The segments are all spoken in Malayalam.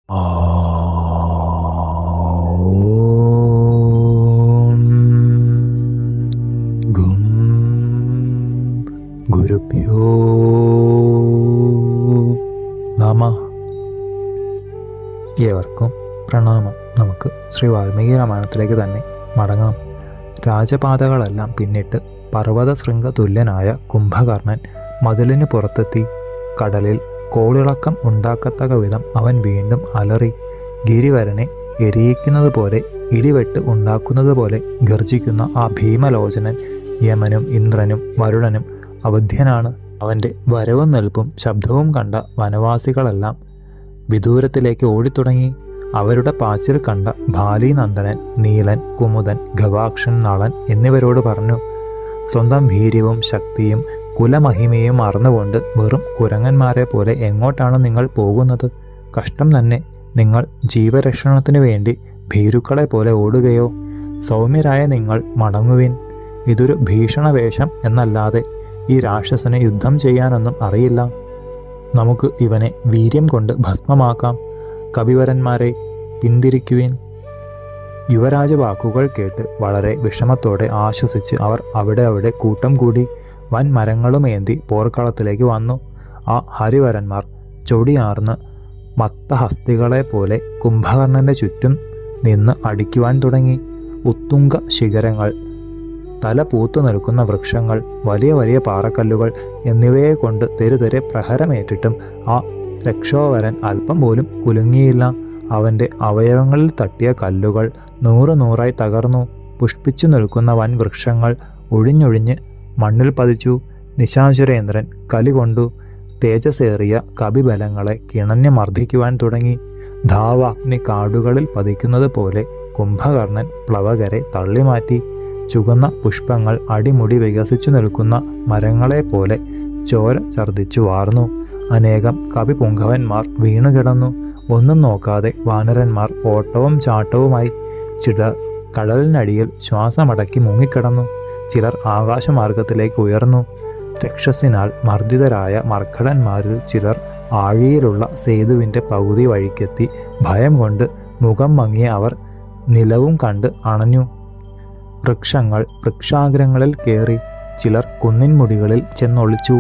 ഓം ഗും ഗുരുഭ്യോ നമഃ. ഏവർക്കും പ്രണാമം. നമുക്ക് ശ്രീ വാൽമീകി രാമായണത്തിലേക്ക് തന്നെ മടങ്ങാം. രാജപാതകളെല്ലാം പിന്നിട്ട് പർവ്വത ശൃംഗ തുല്യനായ കുംഭകർണൻ മതിലിന് പുറത്തെത്തി. കടലിൽ കോളിളക്കം ഉണ്ടാക്കത്തക വിധം അവൻ വീണ്ടും അലറി. ഗിരിവരനെ എരിയിക്കുന്നത് പോലെ, ഇടിവെട്ട് ഉണ്ടാക്കുന്നത് പോലെ ഗർജിക്കുന്ന ആ ഭീമലോചനൻ യമനും ഇന്ദ്രനും വരുണനും അവധ്യനാണ്. അവൻ്റെ വരവും നിൽപ്പും ശബ്ദവും കണ്ട വനവാസികളെല്ലാം വിദൂരത്തിലേക്ക് ഓടിത്തുടങ്ങി. അവരുടെ പാച്ചിൽ കണ്ട ബാലീനന്ദനൻ, നീലൻ, കുമുദൻ, ഗവാക്ഷൻ, നളൻ എന്നിവരോട് പറഞ്ഞു, സ്വന്തം വീര്യവും ശക്തിയും കുലമഹിമയും മറന്നുകൊണ്ട് വെറും കുരങ്ങന്മാരെ പോലെ എങ്ങോട്ടാണ് നിങ്ങൾ പോകുന്നത്? കഷ്ടം തന്നെ. നിങ്ങൾ ജീവരക്ഷണത്തിനു വേണ്ടി ഭീരുക്കളെ പോലെ ഓടുകയോ? സൗമ്യരായ നിങ്ങൾ മടങ്ങുവിൻ. ഇതൊരു ഭീഷണവേഷം എന്നല്ലാതെ ഈ രാക്ഷസനെ യുദ്ധം ചെയ്യാനൊന്നും അറിയില്ല. നമുക്ക് ഇവനെ വീര്യം കൊണ്ട് ഭസ്മമാക്കാം. കവിവരന്മാരെ പിന്തിരിക്കുവിൻ. യുവരാജ വാക്കുകൾ കേട്ട് വളരെ വിഷമത്തോടെ ആശ്വസിച്ച് അവർ അവിടെ കൂട്ടം കൂടി വൻമരങ്ങളുമേന്തി പോർക്കളത്തിലേക്ക് വന്നു. ആ ഹരിവരന്മാർ ചൊടിയാർന്ന് മത്തഹസ്തികളെ പോലെ കുംഭകർണന്റെ ചുറ്റും നിന്ന് അടിക്കുവാൻ തുടങ്ങി. ഉത്തുംഗ ശിഖരങ്ങൾ, തല പൂത്തു നിൽക്കുന്ന വൃക്ഷങ്ങൾ, വലിയ വലിയ പാറക്കല്ലുകൾ എന്നിവയെ കൊണ്ട് തെരുതെരെ പ്രഹരമേറ്റിട്ടും ആ രക്ഷോവരൻ അല്പം പോലും കുലുങ്ങിയില്ല. അവൻ്റെ അവയവങ്ങളിൽ തട്ടിയ കല്ലുകൾ നൂറായി തകർന്നു. പുഷ്പിച്ചു നിൽക്കുന്ന വൻ വൃക്ഷങ്ങൾ ഒഴിഞ്ഞൊഴിഞ്ഞ് മണ്ണിൽ പതിച്ചു. നിശാചരേന്ദ്രൻ കലി കൊണ്ടു തേജസ്സേറിയ കപിബലങ്ങളെ കിണഞ്ഞ് മർദ്ദിക്കുവാൻ തുടങ്ങി. ധാവാഗ്നി കാടുകളിൽ പതിക്കുന്നത് പോലെ കുംഭകർണൻ പ്ലവകരെ തള്ളിമാറ്റി. ചുവന്ന പുഷ്പങ്ങൾ അടിമുടി വികസിച്ചു നിൽക്കുന്ന മരങ്ങളെപ്പോലെ ചോര ഛർദ്ദിച്ചു വാർന്നു. അനേകം കവിപുങ്കവന്മാർ വീണുകിടന്നു. ഒന്നും നോക്കാതെ വാനരന്മാർ ഓട്ടവും ചാട്ടവുമായി. ചിലർ കടലിനടിയിൽ ശ്വാസമടക്കി മുങ്ങിക്കിടന്നു. ചിലർ ആകാശമാർഗത്തിലേക്ക് ഉയർന്നു. രക്ഷസിനാൽ മർദ്ദിതരായ മർക്കടന്മാരിൽ ചിലർ ആഴിയിലുള്ള സേതുവിൻ്റെ പകുതി വഴിക്കെത്തി. ഭയം കൊണ്ട് മുഖം മങ്ങിയ അവർ നിലവും കണ്ട് അണഞ്ഞു. വൃക്ഷങ്ങൾ വൃക്ഷാഗ്രങ്ങളിൽ കയറി. ചിലർ കുന്നിൻമുടികളിൽ ചെന്നൊളിച്ചു.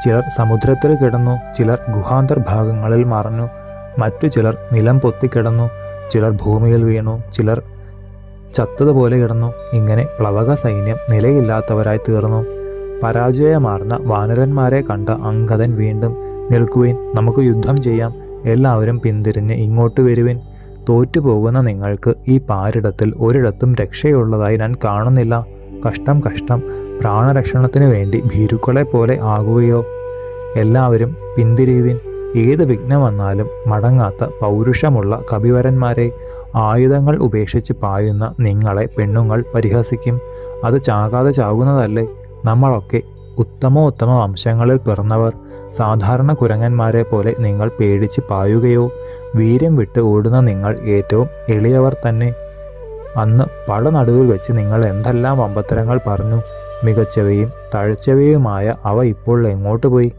ചിലർ സമുദ്രത്തിൽ കിടന്നു. ചിലർ ഗുഹാന്തർഭാഗങ്ങളിൽ മറഞ്ഞു. മറ്റു ചിലർ നിലം പൊത്തിക്കിടന്നു. ചിലർ ഭൂമിയിൽ വീണു. ചിലർ ചത്തതുപോലെ കിടന്നു. ഇങ്ങനെ പ്ലവക സൈന്യം നിലയില്ലാത്തവരായി തീർന്നു. പരാജയമാർന്ന വാനരന്മാരെ കണ്ട അങ്കദൻ വീണ്ടും, നിൽക്കുവിൻ, നമുക്ക് യുദ്ധം ചെയ്യാം. എല്ലാവരും പിന്തിരിഞ്ഞ് ഇങ്ങോട്ട് വരുവിൻ. തോറ്റുപോകുന്ന നിങ്ങൾക്ക് ഈ പാരിടത്തിൽ ഒരിടത്തും രക്ഷയുള്ളതായി ഞാൻ കാണുന്നില്ല. കഷ്ടം കഷ്ടം. പ്രാണരക്ഷണത്തിനു വേണ്ടി ഭീരുക്കളെ പോലെ ആകുകയോ? എല്ലാവരും പിന്തിരിയുവിൻ. ഏത് വിഘ്നം വന്നാലും മടങ്ങാത്ത പൗരുഷമുള്ള കവിവരന്മാരെ, ആയുധങ്ങൾ ഉപേക്ഷിച്ച് പായുന്ന നിങ്ങളെ പെണ്ണുങ്ങൾ പരിഹസിക്കും. അത് ചാകാതെ ചാകുന്നതല്ലേ? നമ്മളൊക്കെ ഉത്തമോത്തമ വംശങ്ങളിൽ പിറന്നവർ. സാധാരണ കുരങ്ങന്മാരെ പോലെ നിങ്ങൾ പേടിച്ച് പായുകയോ? വീര്യം വിട്ട് ഓടുന്ന നിങ്ങൾ ഏറ്റവും എളിയവർ തന്നെ. അന്ന് പടനടുവിൽ വെച്ച് നിങ്ങൾ എന്തെല്ലാം വമ്പത്തരങ്ങൾ പറഞ്ഞു. മികച്ചവയും തഴച്ചവയുമായ അവ ഇപ്പോൾ എങ്ങോട്ട് പോയി?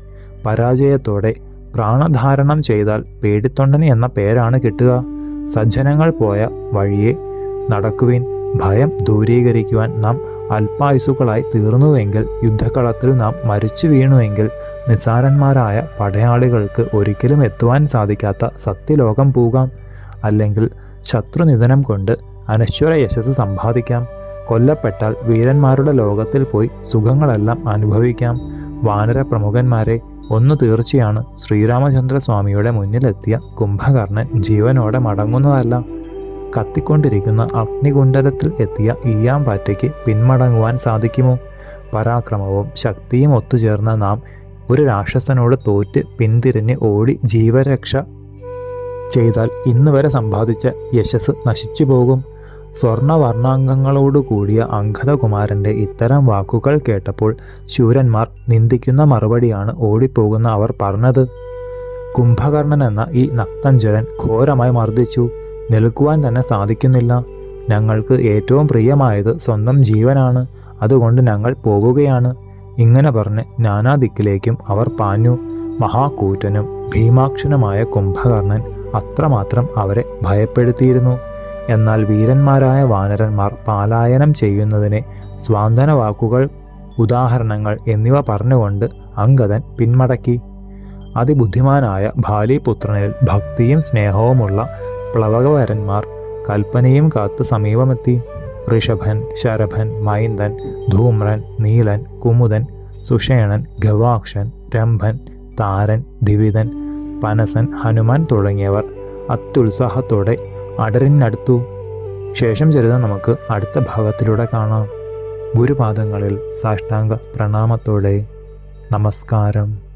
പരാജയത്തോടെ പ്രാണധാരണം ചെയ്താൽ പേടിത്തൊണ്ടന് എന്ന പേരാണ് കിട്ടുക. സജ്ജനങ്ങൾ പോയ വഴിയെ നടക്കുവിൻ. ഭയം ദൂരീകരിക്കുവാൻ നാം അല്പായുസുകളായി തീർന്നുവെങ്കിൽ, യുദ്ധകളത്തിൽ നാം മരിച്ചു വീണുവെങ്കിൽ, നിസ്സാരന്മാരായ പടയാളികൾക്ക് ഒരിക്കലും എത്തുവാൻ സാധിക്കാത്ത സത്യലോകം പോകാം. അല്ലെങ്കിൽ ശത്രുനിധനം കൊണ്ട് അനശ്വര യശസ് സമ്പാദിക്കാം. കൊല്ലപ്പെട്ടാൽ വീരന്മാരുടെ ലോകത്തിൽ പോയി സുഖങ്ങളെല്ലാം അനുഭവിക്കാം. വാനര പ്രമുഖന്മാരെ, ഒന്ന് തീർച്ചയാണ്, ശ്രീരാമചന്ദ്രസ്വാമിയുടെ മുന്നിലെത്തിയ കുംഭകർണൻ ജീവനോടെ മടങ്ങുന്നതല്ല. കത്തിക്കൊണ്ടിരിക്കുന്ന അഗ്നികുണ്ഡലത്തിൽ എത്തിയ ഈയാമ്പാറ്റയ്ക്ക് പിന്മടങ്ങുവാൻ സാധിക്കുമോ? പരാക്രമവും ശക്തിയും ഒത്തുചേർന്ന നാം ഒരു രാക്ഷസനോട് തോറ്റ് പിന്തിരിഞ്ഞ് ഓടി ജീവരക്ഷ ചെയ്താൽ ഇന്ന് വരെ സമ്പാദിച്ച യശസ് നശിച്ചു പോകും. സ്വർണവർണ്ണാംഗങ്ങളോടു കൂടിയ അംഗദകുമാരൻ്റെ ഇത്തരം വാക്കുകൾ കേട്ടപ്പോൾ ശൂരന്മാർ നിന്ദിക്കുന്ന മറുപടിയാണ് ഓടിപ്പോകുന്ന അവർ പറഞ്ഞത്. കുംഭകർണൻ എന്ന ഈ നക്തഞ്ചരൻ ഘോരമായി മർദ്ദിച്ചു. നിൽക്കുവാൻ തന്നെ സാധിക്കുന്നില്ല. ഞങ്ങൾക്ക് ഏറ്റവും പ്രിയമായത് സ്വന്തം ജീവനാണ്. അതുകൊണ്ട് ഞങ്ങൾ പോവുകയാണ്. ഇങ്ങനെ പറഞ്ഞ് നാനാദിക്കിലേക്കും അവർ പാഞ്ഞു. മഹാകൂറ്റനും ഭീമാക്ഷനുമായ കുംഭകർണൻ അത്രമാത്രം അവരെ ഭയപ്പെടുത്തിയിരുന്നു. എന്നാൽ വീരന്മാരായ വാനരന്മാർ പാലായനം ചെയ്യുന്നതിനെ സ്വാന്തന വാക്കുകൾ, ഉദാഹരണങ്ങൾ എന്നിവ പറഞ്ഞുകൊണ്ട് അംഗദൻ പിന്മടക്കി. അതിബുദ്ധിമാനായ ബാലിപുത്രനിൽ ഭക്തിയും സ്നേഹവുമുള്ള പ്ലവകവരന്മാർ കൽപ്പനയും കാത്ത് സമീപമെത്തി. ഋഷഭൻ, ശരഭൻ, മൈന്ദൻ, ധൂമ്രൻ, നീലൻ, കുമുദൻ, സുഷേണൻ, ഗവാക്ഷൻ, രംഭൻ, താരൻ, ദിവിതൻ, പനസൻ, ഹനുമാൻ തുടങ്ങിയവർ അത്യുത്സാഹത്തോടെ അടരിനടുത്തു. ശേഷം ചരിതം നമുക്ക് അടുത്ത ഭാഗത്തിലൂടെ കാണാം. ഗുരുപാദങ്ങളിൽ സാഷ്ടാംഗ പ്രണാമത്തോടെ. നമസ്കാരം.